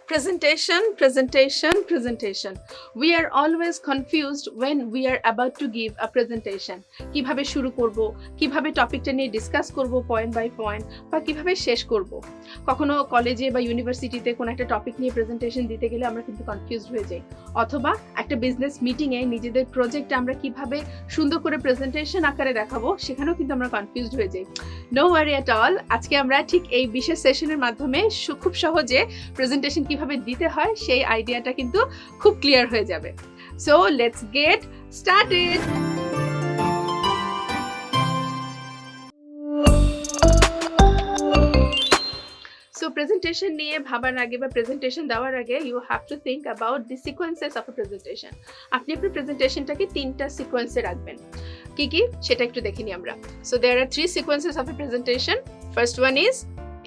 Presentation. We are always confused when we are about to give a presentation. কিভাবে শুরু করব, কিভাবে টপিকটা নিয়ে ডিসকাস করব পয়েন্ট বাই পয়েন্ট, বা কিভাবে শেষ করব। কখনো কলেজে বা ইউনিভার্সিটিতে কোনো একটা টপিক নিয়ে প্রেজেন্টেশন দিতে গেলে আমরা কিন্তু কনফিউজড হয়ে যাই, অথবা একটা বিজনেস মিটিংয়ে নিজেদের প্রজেক্টটা আমরা কিভাবে সুন্দর করে প্রেজেন্টেশন আকারে দেখাবো সেখানেও কিন্তু আমরা কনফিউজড হয়ে যাই। নো ওয়ারি অ্যাট অল, আজকে আমরা ঠিক এই বিশেষ সেশনের মাধ্যমে খুব সহজে প্রেজেন্টেশন কিভাবে দিতে হয় সেই আইডিয়াটা কিন্তু খুব ক্লিয়ার হয়ে যাবে। So let's get started. So presentation নিয়ে ভাবার আগে বা প্রেজেন্টেশন দেওয়ার আগে you have to think about the sequences of a presentation. আপনি আপনার প্রেজেন্টেশনটাকে 3টা সিকোয়েন্সে রাখবেন। কি কি সেটা একটু দেখে নিই আমরা। So there are 3 sequences of a presentation. First one is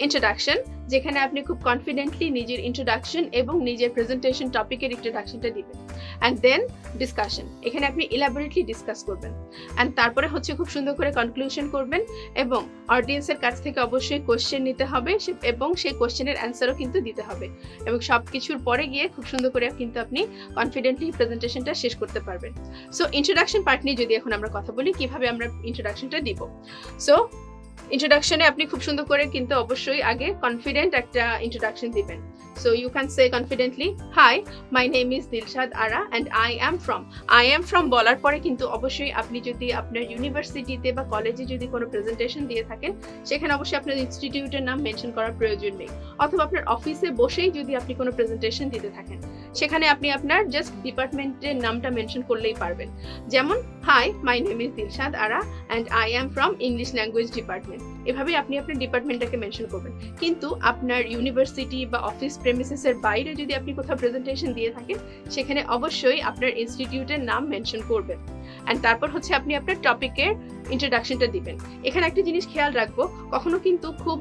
introduction, যেখানে আপনি খুব কনফিডেন্টলি নিজের ইন্ট্রোডাকশন এবং নিজের প্রেজেন্টেশন টপিকের ইন্ট্রোডাকশনটা দিবেন। অ্যান্ড দেন ডিসকাশন, এখানে আপনি ইলাবোরেটলি ডিসকাস করবেন। অ্যান্ড তারপরে হচ্ছে খুব সুন্দর করে কনক্লুশন করবেন, এবং অডিয়েন্সের কাছ থেকে অবশ্যই কোশ্চেন নিতে হবে এবং সেই কোশ্চেনের অ্যান্সারও কিন্তু দিতে হবে, এবং সব কিছুর পরে গিয়ে খুব সুন্দর করে কিন্তু আপনি কনফিডেন্টলি প্রেজেন্টেশনটা শেষ করতে পারবেন। সো ইন্ট্রোডাকশন পার্ট নিয়ে যদি এখন আমরা কথা বলি কিভাবে আমরা ইন্ট্রোডাকশনটা দিব। সো ইন্ট্রোডাকশনে আপনি খুব সুন্দর করে কিন্তু অবশ্যই আগে কনফিডেন্ট একটা ইন্ট্রোডাকশন দিবেন। So you can say confidently, hi, my name is Dilshad Ara and I am from বলার পরে কিন্তু অবশ্যই আপনি যদি আপনার ইউনিভার্সিটিতে বা কলেজে যদি কোনো প্রেজেন্টেশন দিয়ে থাকেন সেখানে অবশ্যই আপনার ইনস্টিটিউটের নাম মেনশন করার প্রয়োজন নেই, অথবা আপনার অফিসে বসেই যদি আপনি কোনো প্রেজেন্টেশন দিতে থাকেন সেখানে আপনি আপনার জাস্ট ডিপার্টমেন্টের নামটা মেনশন করলেই পারবেন। যেমন hi, my name is Dilshad Ara and I am from English language department. এভাবে আপনি আপনার ডিপার্টমেন্টটাকে মেনশন করবেন। কিন্তু আপনার ইউনিভার্সিটি বা অফিস প্রেমিসেসের বাইরে যদি আপনি কোথাও প্রেজেন্টেশন দিয়ে থাকেন সেখানে অবশ্যই আপনার ইনস্টিটিউটের নাম মেনশন করবেন। অ্যান্ড তারপর হচ্ছে আপনি আপনার টপিকের ইন্ট্রোডাকশনটা দিবেন। এখানে একটা জিনিস খেয়াল রাখবো, কখনো কিন্তু খুব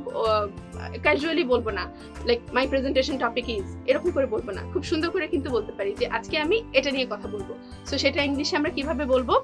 ক্যাজুয়ালি বলবো না, like my presentation topic is, এরকম করে বলবো না। খুব সুন্দর করে কিন্তু বলতে পারি যে আজকে আমি এটা নিয়ে কথা বলবো। সো সেটা ইংলিশে আমরা কিভাবে বলবো?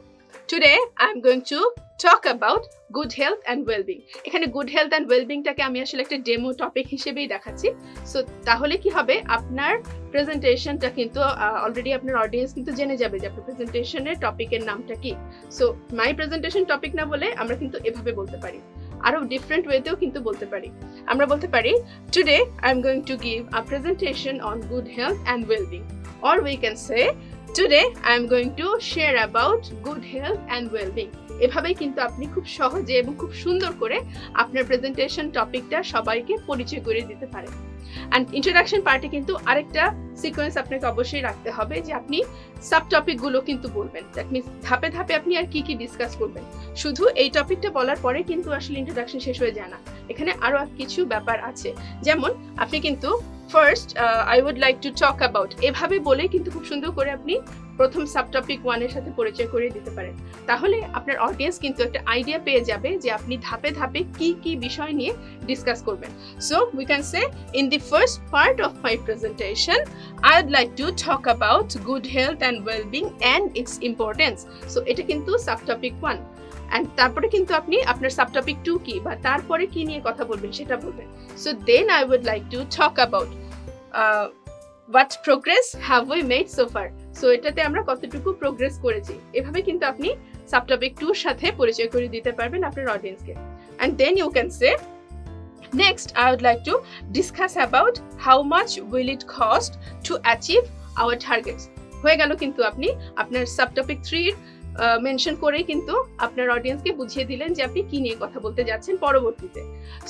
Today I am going to talk about good health and well-being. এখানে good health and well-beingটাকে আমি আসলে একটা ডেমো টপিক হিসেবেই দেখাচ্ছি। সো তাহলে কি হবে, আপনার প্রেজেন্টেশনটা কিন্তু অলরেডি আপনার অডিয়েন্স কিন্তু জেনে যাবে যে আপনার প্রেজেন্টেশনের টপিকের নামটা কি। সো মাই প্রেজেন্টেশন টপিক না বলে আমরা কিন্তু এভাবে বলতে পারি, আরো ডিফারেন্ট ওয়েতেও কিন্তু বলতে পারি। আমরা বলতে পারি today I am going to give a presentation on good health and wellbeing, or we can say Today I am going to share about good health and well-being. এভাবেই কিন্তু আপনি খুব সহজে এবং খুব সুন্দর করে আপনার প্রেজেন্টেশন টপিকটা সবাইকে পরিচয় করে দিতে পারেন। অ্যান্ড ইন্ট্রোডাকশন পার্টে কিন্তু আরেকটা সিকোয়েন্স আপনাকে অবশ্যই রাখতে হবে যে আপনি সাব টপিকগুলো কিন্তু বলবেন। দ্যাট মিনস ধাপে ধাপে আপনি আর কি কি ডিসকাস করবেন। শুধু এই টপিকটা বলার পরে কিন্তু আসলে ইন্ট্রোডাকশন শেষ হয়ে যায় না, এখানে আরো কিছু ব্যাপার আছে। যেমন আপনি কিন্তু first I would like to talk about, এভাবে বলে কিন্তু খুব সুন্দর করে আপনি প্রথম সাবটপিক 1 এর সাথে পরিচয় করে দিতে পারেন। তাহলে আপনার অডিয়েন্স কিন্তু একটা আইডিয়া পেয়ে যাবে যে আপনি ধাপে ধাপে কি কি বিষয় নিয়ে ডিসকাস করবেন। So we can say in the first part of my presentation I would like to talk about good health and wellbeing and its importance. So এটা কিন্তু সাবটপিক 1। অ্যান্ড তারপরে কিন্তু আপনি আপনার সাবটপিক 2 কি বা তারপরে কি নিয়ে কথা বলবেন সেটা বলবেন। So then I would like to talk about what progress have we made so far. So এটাতে আমরা কতটুকু প্রোগ্রেস করেছি। এভাবে কিন্তু আপনি সাবটপিক 2 এর সাথে পরিচয় করে দিতে পারবেন আপনার অডিয়েন্সকে। And then you can say next I would like to discuss about how much will it cost to achieve our targets. হয়ে গেল কিন্তু আপনি আপনার সাবটপিক 3 মেনশন করেই কিন্তু আপনার অডিয়েন্সকে বুঝিয়ে দিলেন যে আপনি কি নিয়ে কথা বলতে যাচ্ছেন পরবর্তীতে।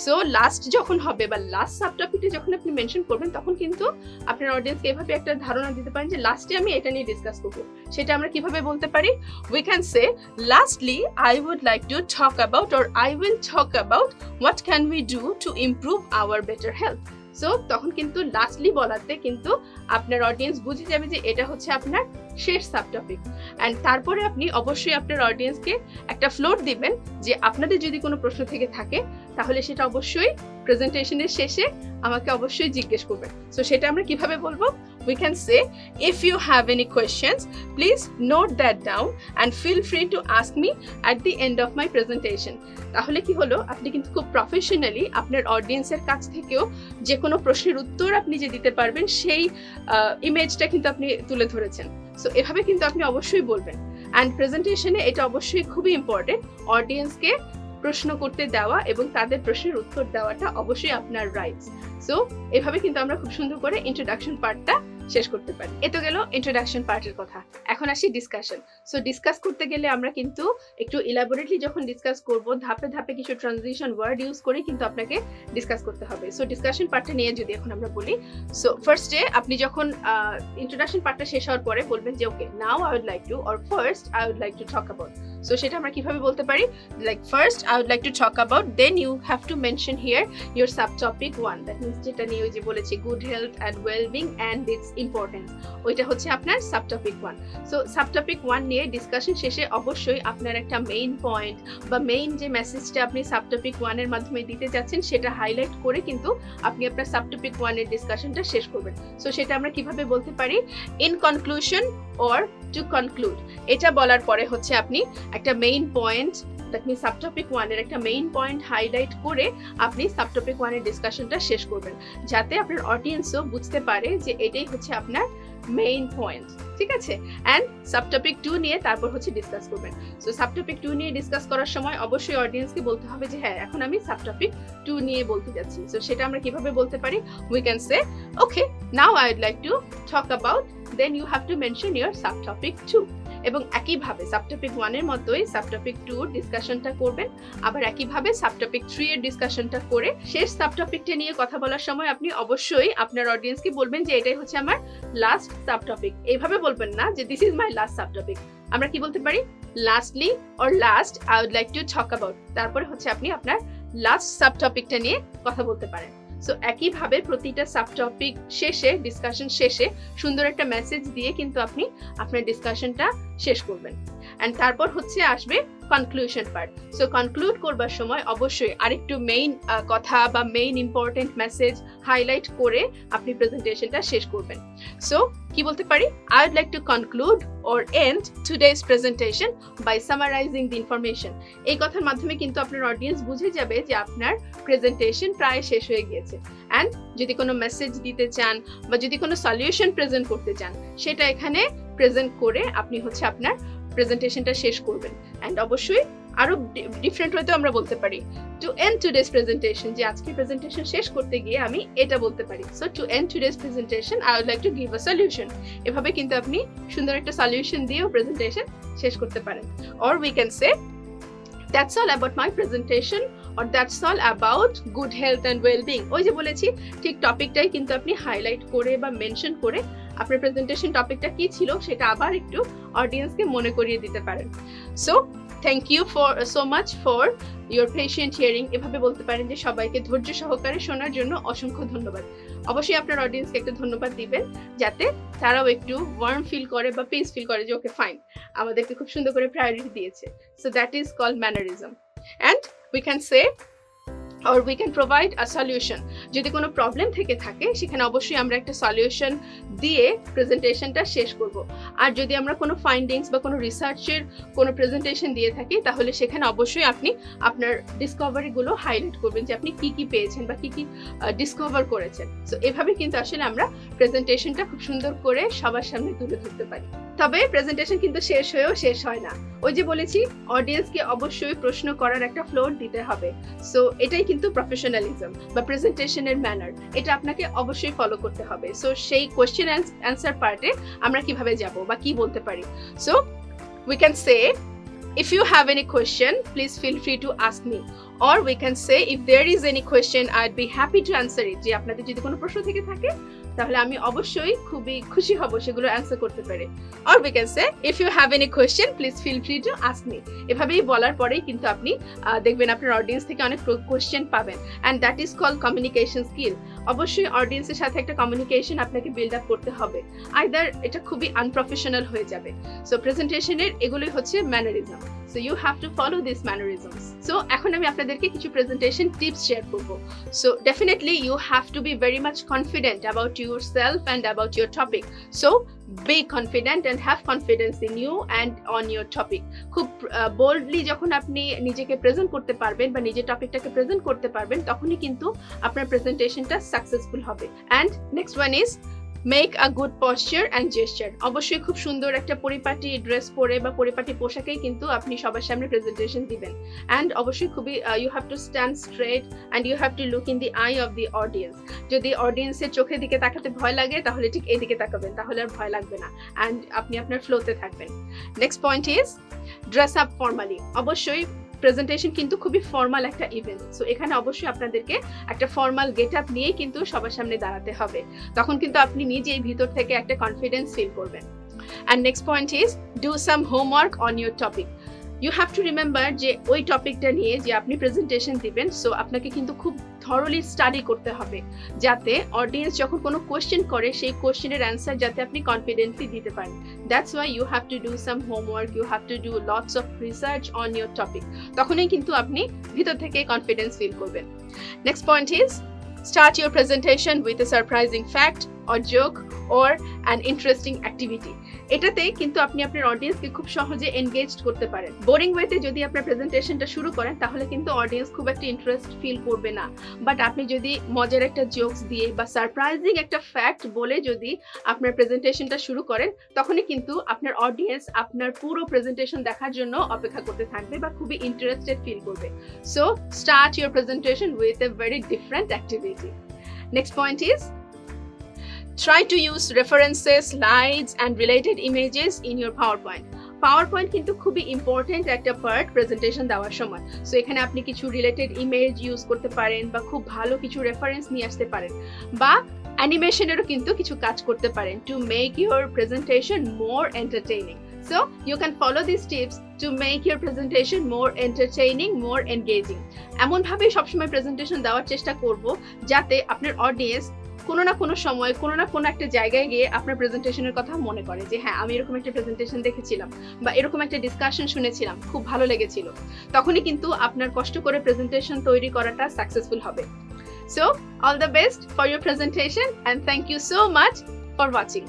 সো লাস্ট যখন হবে বা লাস্ট সাবটপিকে যখন আপনি মেনশন করবেন তখন কিন্তু আপনার অডিয়েন্সকে এভাবে একটা ধারণা দিতে পারেন যে লাস্টে আমি এটা নিয়ে ডিসকাস করব। সেটা আমরা কিভাবে বলতে পারি? We can say lastly I would like to talk about or I will talk about what can we do to improve our better health. So তখন কিন্তু লাস্টলি বলাতে কিন্তু আপনার অডিয়েন্স বুঝে যাবে যে এটা হচ্ছে আপনার শেষ সাবটপিক। অ্যান্ড তারপরে আপনি অবশ্যই আপনার অডিয়েন্সকে একটা ফ্লোর দিবেন যে আপনাদের যদি কোনো প্রশ্ন থেকে থাকে তাহলে সেটা অবশ্যই প্রেজেন্টেশনের শেষে আমাকে অবশ্যই জিজ্ঞেস করবেন। সো সেটা আমরা কিভাবে বলবো? We can say, if you have any questions, please note that down and feel free to ask me at the end of my presentation. তাহলে কি হলো, আপনি কিন্তু খুব প্রফেশনালি আপনার অডিয়েন্সের কাছ থেকেও যে কোনো প্রশ্নের উত্তর আপনি যে দিতে পারবেন সেই ইমেজটা কিন্তু আপনি তুলে ধরেছেন। সো এভাবে কিন্তু আপনি অবশ্যই বলবেন। অ্যান্ড প্রেজেন্টেশনে এটা অবশ্যই খুবই ইম্পর্টেন্ট, অডিয়েন্সকে প্রশ্ন করতে দেওয়া এবং তাদের প্রশ্নের উত্তর দেওয়াটা অবশ্যই আপনার রাইটস। সো এভাবে কিন্তু আমরা খুব সুন্দর করে ইন্ট্রোডাকশন পার্টটা শেষ করতে পারি। এ তো গেল ইন্ট্রোডাকশন পার্টের কথা। এখন আসি ডিসকাশন। সো ডিসকাস করতে গেলে আমরা কিন্তু একটু ইলাবোরেটলি যখন ডিসকাস করব, ধাপে ধাপে কিছু ট্রানজিশন ওয়ার্ড ইউজ করে কিন্তু আপনাকে ডিসকাস করতে হবে। সো ডিসকাশন পার্টটা নিয়ে যদি এখন আমরা বলি, সো ফার্স্টে আপনি যখন ইন্ট্রোডাকশন পার্টটা শেষ হওয়ার পরে বলবেন যে okay, now I would like to, or first I would like to talk about. So সেটা আমরা কিভাবে বলতে পারি? Like first I would like to talk about, then you have to mention here your subtopic 1, that means যেটা নিয়ে ওই যে বলেছি good health and wellbeing and its importance, ওইটা হচ্ছে আপনার সাবটপিক 1। সো সাবটপিক 1 নিয়ে ডিসকাশন শেষে অবশ্যই আপনার একটা মেইন পয়েন্ট বা মেইন যে মেসেজটা আপনি সাবটপিক 1 এর মাধ্যমে দিতে যাচ্ছেন সেটা হাইলাইট করে কিন্তু আপনি আপনার সাবটপিক 1 এর ডিসকাশনটা শেষ করবেন। সো সেটা আমরা কিভাবে বলতে পারি? In conclusion or to conclude, এটা বলার পরে হচ্ছে আপনি একটা মেইন পয়েন্ট, দ্যাট মিন্স সাবটপিক 1 এর একটা মেইন পয়েন্ট হাইলাইট করে আপনি সাবটপিক 1 এর ডিসকাশনটা শেষ করবেন, যাতে আপনার অডিয়েন্সও বুঝতে পারে যে এটাই হচ্ছে আপনার মেইন পয়েন্ট। ঠিক আছে? অ্যান্ড সাবটপিক 2 নিয়ে তারপর হচ্ছে ডিসকাস করবেন। সো সাবটপিক 2 নিয়ে ডিসকাস করার সময় অবশ্যই অডিয়েন্সকে বলতে হবে যে হ্যাঁ, এখন আমি সাবটপিক 2 নিয়ে বলতে যাচ্ছি। সো সেটা আমরা কিভাবে বলতে পারি? We can say, okay, now I would like to talk about, then you have to mention your subtopic 2। এবং একইভাবে সাবটপিক 1 এর মতোই সাবটপিক 2 এর ডিসকাশনটা করবেন, আবার একইভাবে সাবটপিক 3 এর ডিসকাশনটা করে শেষ সাবটপিকটা নিয়ে কথা বলার সময় আপনি অবশ্যই আপনার অডিয়েন্সকে বলবেন যে এটাই হচ্ছে আমার লাস্ট সাবটপিক। এইভাবে বলবেন না যে this is my last subtopic. আমরা কি বলতে পারি? Lastly or last I would like to talk about, তারপরে হচ্ছে আপনি আপনার লাস্ট সাবটপিকটা নিয়ে কথা বলতে পারেন। সো একইভাবে প্রতিটা সাবটপিক শেষে, ডিসকাশন শেষে সুন্দর একটা মেসেজ দিয়ে কিন্তু আপনি আপনার ডিসকাশনটা শেষ করবেন। অ্যান্ড তারপর হচ্ছে আসবে কনক্লুশন পার্ট। সো কনক্লুড করবার সময় অবশ্যই আরেকটু মেইন কথা বা মেইন ইম্পর্টেন্ট মেসেজ হাইলাইট করে আপনি প্রেজেন্টেশনটা শেষ করবেন। সো কি বলতে পারি? I would like to conclude or end today's presentation by summarizing the information. এই কথার মাধ্যমে কিন্তু আপনার অডিয়েন্স বুঝে যাবে যে আপনার প্রেজেন্টেশন প্রায় শেষ হয়ে গিয়েছে। অ্যান্ড যদি কোনো মেসেজ দিতে চান বা যদি কোনো সলিউশন প্রেজেন্ট করতে চান, সেটা এখানে প্রেজেন্ট করে আপনি হচ্ছে আপনার প্রেজেন্টেশনটা শেষ করবেন। অ্যান্ড অবশ্যই আরো ডিফারেন্ট হয়তো আমরা বলতে পারি টু এন্ড টুডেজ প্রেজেন্টেশন, যে আজকে প্রেজেন্টেশন শেষ করতে গিয়ে আমি এটা বলতে পারি। So to end today's presentation I would like to give a solution. এভাবে কিন্তু আপনি সুন্দর একটা সলিউশন দিয়েও প্রেজেন্টেশন শেষ করতে পারেন। Or we can say, that's all about my presentation, or that's all about good health and well-being. ওই যে বলেছি ঠিক টপিকটাই কিন্তু আপনি হাইলাইট করে বা মেনশন করে আপনার প্রেজেন্টেশন টপিকটা কি ছিল সেটা আবার একটু অডিয়েন্সকে মনে করিয়ে দিতে পারেন। So thank you so much for your patient hearing. এভাবে বলতে পারেন যে সবাইকে ধৈর্য সহকারে শোনার জন্য অসংখ্য ধন্যবাদ। অবশ্যই আপনার অডিয়েন্সকে একটা ধন্যবাদ দিবেন, যাতে তারাও একটু ওয়ার্ম ফিল করে বা পিস ফিল করে যে ওকে ফাইন, আমাদেরকে খুব সুন্দর করে প্রায়োরিটি দিয়েছে। So that is called mannerism. And we can say or we can provide a solution. যদি কোনো প্রবলেম থেকে থাকে সেখানে অবশ্যই আমরা একটা সলিউশন দিয়ে প্রেজেন্টেশনটা শেষ করব। আর যদি আমরা কোনো ফাইন্ডিংস বা কোনো রিসার্চের কোনো প্রেজেন্টেশন দিয়ে থাকি, তাহলে সেখানে অবশ্যই আপনি আপনার ডিসকভারিগুলো হাইলাইট করবেন যে আপনি কি কি পেয়েছেন বা কি কি ডিসকভার করেছেন। সো এভাবে কিন্তু আসলে আমরা প্রেজেন্টেশনটা খুব সুন্দর করে সবার সামনে তুলে ধরতে পারি। তবে প্রেজেন্টেশন কিন্তু শেষ হয়েও শেষ হয় না। ওই যে বলেছি অডিয়েন্সকে অবশ্যই প্রশ্ন করার একটা ফ্লোর দিতে হবে। সো এটাই কিন্তু প্রফেশনালিজম বা প্রেজেন্টেশনের ম্যানার, এটা আপনাকে অবশ্যই ফলো করতে হবে। সো সেই কোয়েশ্চেন অ্যান্সার পার্টে আমরা কিভাবে যাব বা কি বলতে পারি? So we can say, if you have any question, please feel free to ask me. Or we can say, if there is any question, I'd be happy to answer it. যে আপনাদের যদি কোনো প্রশ্ন থেকে থাকে তাহলে আমি অবশ্যই খুবই খুশি হব সেগুলো অ্যান্সার করতে পেরে। Or we can say, if you have any question, please feel free to ask me. এভাবেই বলার পরেই কিন্তু আপনি দেখবেন আপনার অডিয়েন্স থেকে অনেক কোয়েশ্চেন পাবেন। And that is called communication skill. অবশ্যই অডিয়েন্সের সাথে একটা কমিউনিকেশন আপনাকে বিল্ড আপ করতে হবে, আইদার এটা খুবই আনপ্রফেশনাল হয়ে যাবে। সো প্রেজেন্টেশনের এগুলোই হচ্ছে mannerism. So you have to follow these mannerisms. So এখন আমি আপনাদের আপনাদেরকে কিছু প্রেজেন্টেশন টিপস শেয়ার করব। So definitely you have to be very much confident about your self and about your topic. So be confident and have confidence in you and on your topic. খুব boldly যখন আপনি নিজেকে present করতে পারবেন বা নিজের টপিকটাকে present করতে পারবেন, তখনই কিন্তু আপনার প্রেজেন্টেশনটা সাকসেসফুল হবে। And next one is make a good posture and gesture. অবশ্যই খুব সুন্দর একটা পরিপাটি ড্রেস পরে বা পরিপাটি পোশাকেই কিন্তু আপনি সবার সামনে প্রেজেন্টেশন দিবেন। অ্যান্ড অবশ্যই খুবই you have to stand straight and you have to look in the eye of the audience. যদি অডিয়েন্সের চোখের দিকে তাকাতে ভয় লাগে তাহলে ঠিক এদিকে তাকাবেন, তাহলে আর ভয় লাগবে না, অ্যান্ড আপনি আপনার ফ্লোতে থাকবেন। Next point is dress up formally. অবশ্যই প্রেজেন্টেশন কিন্তু খুবই ফর্মাল একটা ইভেন্ট। সো এখানে অবশ্যই আপনাদেরকে একটা ফর্মাল গেট আপ নিয়েই কিন্তু সবার সামনে দাঁড়াতে হবে, তখন কিন্তু আপনি নিজেই ভিতর থেকে একটা কনফিডেন্স ফিল করবেন। And next point is do some homework on your topic. You have to remember যে ওই টপিকটা নিয়ে যে আপনি প্রেজেন্টেশন দিবেন, সো আপনাকে কিন্তু খুব থরলি স্টাডি করতে হবে, যাতে অডিয়েন্স যখন কোনো কোয়েশ্চেন করে সেই কোয়েশ্চেনের অ্যান্সার যাতে আপনি কনফিডেন্টলি দিতে পারেন। That's why you have to do some homework, you have to do lots of research on your topic. তখনই কিন্তু আপনি ভিতর থেকে কনফিডেন্স ফিল করবেন। Next point is start your presentation with a surprising fact or joke or an interesting activity. এটাতে কিন্তু আপনি আপনার অডিয়েন্সকে খুব সহজে এনগেজড করতে পারেন। বোরিং ওয়েতে যদি আপনার প্রেজেন্টেশনটা শুরু করেন তাহলে কিন্তু অডিয়েন্স খুব একটা ইন্টারেস্ট ফিল করবে না। বাট আপনি যদি মজার একটা জোকস দিয়ে বা সারপ্রাইজিং একটা ফ্যাক্ট বলে যদি আপনার প্রেজেন্টেশনটা শুরু করেন, তখনই কিন্তু আপনার অডিয়েন্স আপনার পুরো প্রেজেন্টেশন দেখার জন্য অপেক্ষা করতে থাকবে বা খুবই ইন্টারেস্টেড ফিল করবে। So start your presentation with a very different activity. Next point is try to use references, slides and related images in your PowerPoint. PowerPoint কিন্তু খুবই ইম্পর্টেন্ট একটা পার্ট প্রেজেন্টেশন দেওয়ার সময়। সো এখানে আপনি কিছু রিলেটেড ইমেজ ইউজ করতে পারেন বা খুব ভালো কিছু রেফারেন্স নিয়ে আসতে পারেন, বা অ্যানিমেশনেরও কিন্তু কিছু কাজ করতে পারেন to make your presentation more entertaining. So you can follow these tips to make your presentation more entertaining, more engaging. এমন ভাবে সবসময় প্রেজেন্টেশন দেওয়ার চেষ্টা করব যাতে আপনার অডিয়েন্স কোনো না কোনো সময় কোনো না কোনো একটা জায়গায় গিয়ে আপনার প্রেজেন্টেশনের কথা মনে করে যে হ্যাঁ, আমি এরকম একটা প্রেজেন্টেশন দেখেছিলাম বা এরকম একটা ডিসকাশন শুনেছিলাম, খুব ভালো লেগেছিল। তখনই কিন্তু আপনার কষ্ট করে প্রেজেন্টেশন তৈরি করাটা সাকসেসফুল হবে। So all the best for your presentation and thank you so much for watching.